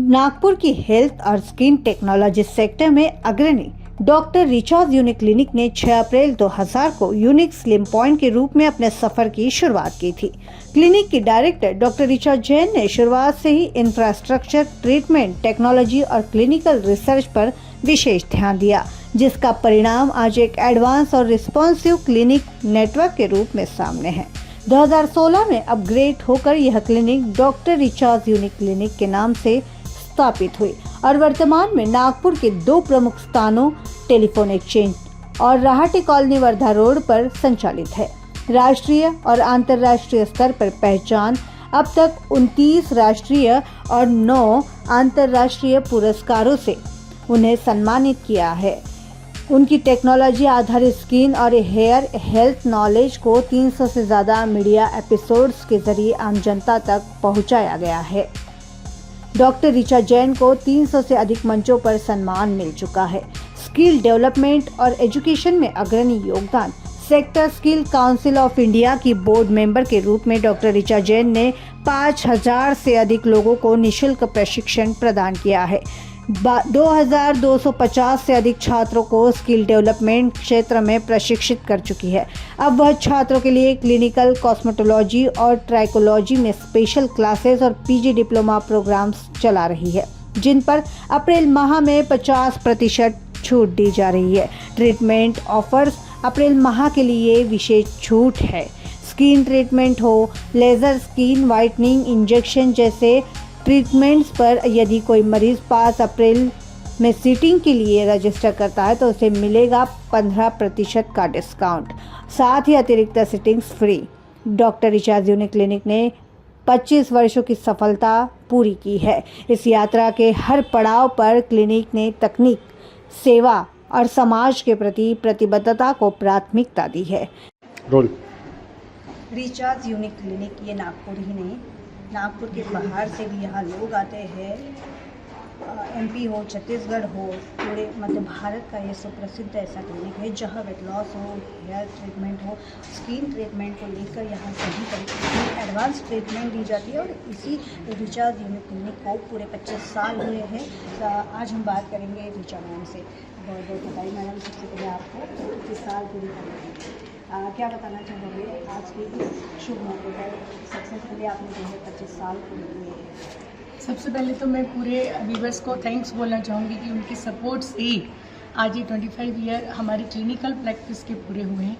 नागपुर की हेल्थ और skin technology sector में अग्रणी डॉक्टर रिचाज यूनिक क्लिनिक ने 6 अप्रैल 2000 को यूनिक स्लिम पॉइंट के रूप में अपने सफर की शुरुआत की थी। क्लिनिक की डायरेक्टर डॉक्टर रिचा जैन ने शुरुआत से ही इंफ्रास्ट्रक्चर, ट्रीटमेंट, टेक्नोलॉजी और क्लिनिकल रिसर्च पर विशेष ध्यान दिया, जिसका परिणाम आज एक एडवांस और रिस्पॉन्सिव क्लिनिक नेटवर्क के रूप में सामने है। 2016 में अपग्रेड होकर यह क्लिनिक डॉक्टर रिचाज यूनिक क्लिनिक के नाम से स्थापित हुई और वर्तमान में नागपुर के 2 प्रमुख स्थानों टेलीफोन एक्सचेंज और राहटी कॉलोनी वर्धा रोड पर संचालित है। राष्ट्रीय और अंतर्राष्ट्रीय स्तर पर पहचान, अब तक 29 राष्ट्रीय और 9 अंतर्राष्ट्रीय पुरस्कारों से उन्हें सम्मानित किया है। उनकी टेक्नोलॉजी आधारित स्किन और हेयर हेल्थ नॉलेज को 300 से ज़्यादा मीडिया एपिसोड्स के जरिए आम जनता तक पहुंचाया गया है। डॉक्टर रिचा जैन को 300 से अधिक मंचों पर सम्मान मिल चुका है। स्किल डेवलपमेंट और एजुकेशन में अग्रणी योगदान। Sector skill council of India की बोर्ड मेंबर के रूप में डॉक्टर रिचा जैन ने 5000 से अधिक लोगों को निःशुल्क प्रशिक्षण प्रदान किया है। 2250 से अधिक छात्रों को स्किल डेवलपमेंट क्षेत्र में प्रशिक्षित कर चुकी है। अब वह छात्रों के लिए क्लिनिकल कॉस्मेटोलॉजी और ट्राइकोलॉजी में स्पेशल क्लासेस और पीजी डिप्लोमा प्रोग्राम्स चला रही है, जिन पर अप्रैल माह में 50% छूट दी जा रही है। ट्रीटमेंट ऑफर्स अप्रैल माह के लिए विशेष छूट है। स्किन ट्रीटमेंट हो, लेजर स्किन वाइटनिंग इंजेक्शन जैसे ट्रीटमेंट्स पर यदि कोई मरीज 5 अप्रैल में सीटिंग के लिए रजिस्टर करता है तो उसे मिलेगा 15% का डिस्काउंट, साथ ही अतिरिक्त सीटिंग्स फ्री। डॉक्टर रिचाज यूनिक क्लिनिक ने 25 वर्षों की सफलता पूरी की है। इस यात्रा के हर पड़ाव पर क्लिनिक ने तकनीक, सेवा और समाज के प्रति प्रतिबद्धता को प्राथमिकता दी है। रिचाज यूनिक क्लिनिक ये नागपुर ही नहीं, नागपुर के बाहर से भी यहाँ लोग आते हैं। एमपी हो, छत्तीसगढ़ हो, पूरे मध्य भारत का ये सुप्रसिद्ध ऐसा क्लिनिक है जहाँ वेट लॉस हो, हेयर ट्रीटमेंट हो, स्किन ट्रीटमेंट को लेकर यहाँ सभी तरीके की एडवांस ट्रीटमेंट दी जाती है। और इसी रिचाज यूनिक क्लिनिक को पूरे 25 साल हुए हैं। आज हम बात करेंगे रिचा मैम से। बहुत बहुत बधाई मैडम, सबसे पहले आपको 25 साल पूरी करने। क्या बताना चाहोगे आज के इस शुभ मौके पर? सबसे पहले आपने जो है 25 साल पूरे किए हैं। सबसे पहले तो मैं पूरे व्यूवर्स को थैंक्स बोलना चाहूँगी कि उनकी सपोर्ट से ही आज ये 25 ईयर हमारी क्लिनिकल प्रैक्टिस के पूरे हुए हैं।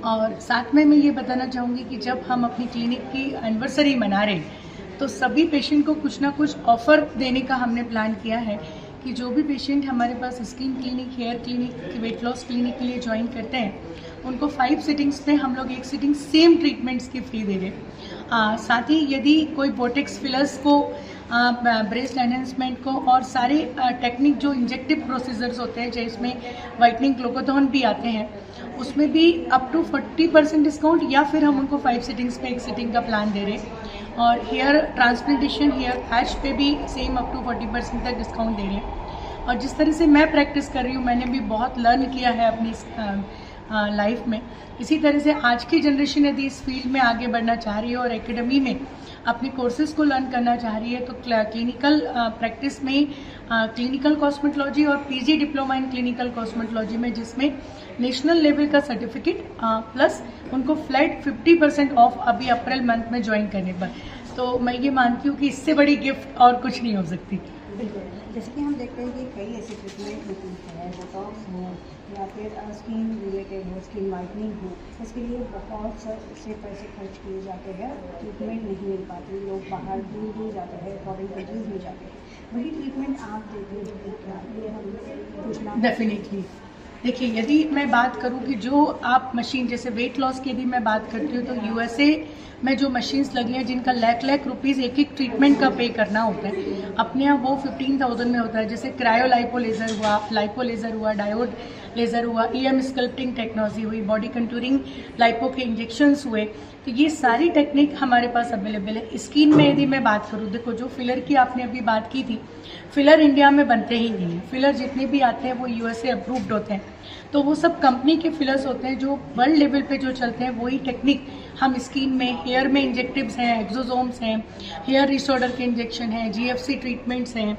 और साथ में मैं ये बताना चाहूँगी कि जब हम अपनी क्लिनिक की एनिवर्सरी मना रहे हैं तो सभी पेशेंट को कुछ ना कुछ ऑफ़र देने का हमने प्लान किया है कि जो भी पेशेंट हमारे पास skin clinic, hair clinic, weight loss clinic के लिए ज्वाइन करते हैं उनको 5 सिटिंग्स में हम लोग 1 सिटिंग सेम ट्रीटमेंट्स की फ्री दे रहे हैं। साथ ही यदि कोई बोटेक्स फिलर्स को, ब्रेस्ट एनहेंसमेंट को और सारे टेक्निक जो इंजेक्टिव प्रोसीजर्स होते हैं जिसमें वाइटनिंग, ग्लूकोथॉन भी आते हैं, उसमें भी अप टू 40% डिस्काउंट या फिर हम उनको 5 सिटिंग्स में 1 सिटिंग का प्लान दे रहे हैं। और हेयर ट्रांसप्लांटेशन, हेयर पैच पे भी सेम अप टू 40% तक डिस्काउंट दे रहे हैं। और जिस तरह से मैं प्रैक्टिस कर रही हूँ, मैंने भी बहुत लर्न किया है अपनी लाइफ में। इसी तरह से आज की जनरेशन यदि इस फील्ड में आगे बढ़ना चाह रही है और एकेडमी में अपने कोर्सेज को लर्न करना चाह रही है तो क्लिनिकल प्रैक्टिस में क्लिनिकल कॉस्मेटोलॉजी और PG diploma in clinical cosmetology में, जिसमें नेशनल लेवल का सर्टिफिकेट प्लस उनको फ्लैट 50% ऑफ अभी अप्रैल मंथ में ज्वाइन करने पर। तो मैं ये मानती हूँ कि इससे बड़ी गिफ्ट और कुछ नहीं हो सकती। बिल्कुल, जैसे कि हम देखते हैं कि कई ऐसी ट्रीटमेंट होती है, बोटॉक्स हो या फिर स्किन रिलेटेड हो, स्किन वाइटनिंग हो, इसके लिए बहुत से पैसे खर्च किए जाते हैं, ट्रीटमेंट नहीं मिल पाती, लोग बाहर दूर दूर जाते हैं, फॉरेन कंट्रीज में जाते हैं। वही ट्रीटमेंट आप देते हैं क्या? ये हम पूछना। डेफिनेटली देखिए, यदि मैं बात करूं कि जो आप मशीन, जैसे वेट लॉस की यदि मैं बात करती हूँ तो यूएसए में जो मशीन्स लगी हैं जिनका लाख रुपीज़ एक ट्रीटमेंट का पे करना होता है, अपने यहाँ वो 15,000 में होता है। जैसे क्रायो लाइपो लेज़र हुआ, डायोड लेज़र हुआ, EM स्कल्पटिंग टेक्नोलॉजी हुई, बॉडी कंटूरिंग लाइपो के इंजेक्शंस हुए, तो ये सारी टेक्निक हमारे पास अवेलेबल है। स्किन में यदि मैं बात करूँ, देखो जो फिलर की आपने अभी बात की थी, फिलर इंडिया में बनते ही नहीं है। फिलर जितने भी आते हैं वो यूएसए अप्रूव्ड होते हैं, तो वो सब कंपनी के फिलर्स होते हैं जो वर्ल्ड लेवल पे जो चलते हैं, वही टेक्निक हम स्किन में, हेयर में इंजेक्टिव्स हैं, एक्सोसोम्स हैं, हेयर रिस्टोरर के इंजेक्शन हैं, GFC ट्रीटमेंट्स हैं,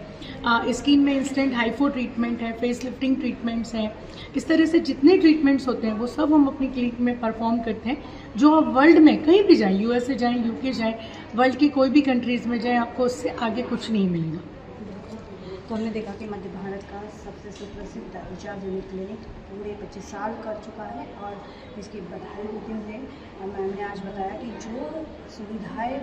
स्किन में इंस्टेंट हाइफो ट्रीटमेंट है, फेस लिफ्टिंग ट्रीटमेंट्स हैं। इस तरह से जितने ट्रीटमेंट्स होते हैं वो सब हम अपनी क्लिनिक में परफॉर्म करते हैं, जो आप वर्ल्ड में कहीं भी जाएँ, USA जाएँ, UK जाएँ, वर्ल्ड की कोई भी कंट्रीज़ में जाएँ, आपको उससे आगे कुछ नहीं मिलेगा। तो हमने देखा कि मध्य भारत का सबसे सुप्रसिद्ध रिचार्ज यूनिक क्लिनिक पूरे 25 साल कर चुका है और इसकी बधाई देते हुए मैम ने आज बताया कि जो सुविधाएं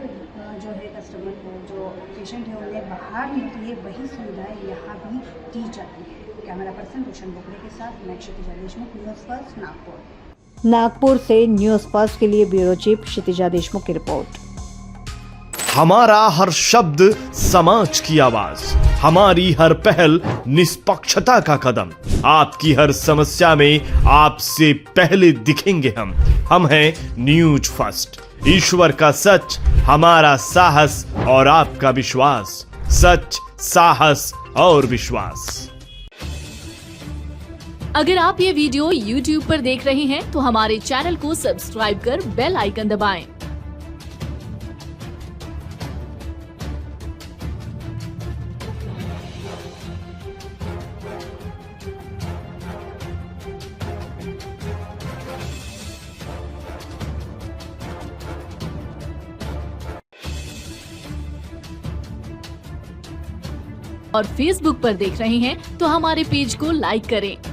जो है कस्टमर को, जो पेशेंट है उन्हें बाहर मिलती है, वही सुविधाएं यहाँ भी दी जाती है। कैमरा पर्सन रोशन बोकड़े के साथ मैं क्षितिजा देशमुख, न्यूज़ फर्स्ट, नागपुर। नागपुर से न्यूज़ फर्स्ट के लिए ब्यूरो चीफ क्षितिजा देशमुख की रिपोर्ट। हमारा हर शब्द समाज की आवाज, हमारी हर पहल निष्पक्षता का कदम। आपकी हर समस्या में आपसे पहले दिखेंगे हम हैं न्यूज फर्स्ट। ईश्वर का सच, हमारा साहस और आपका विश्वास। सच, साहस और विश्वास। अगर आप ये वीडियो YouTube पर देख रहे हैं तो हमारे चैनल को सब्सक्राइब कर बेल आइकन दबाएं। और Facebook पर देख रहे हैं तो हमारे पेज को लाइक करें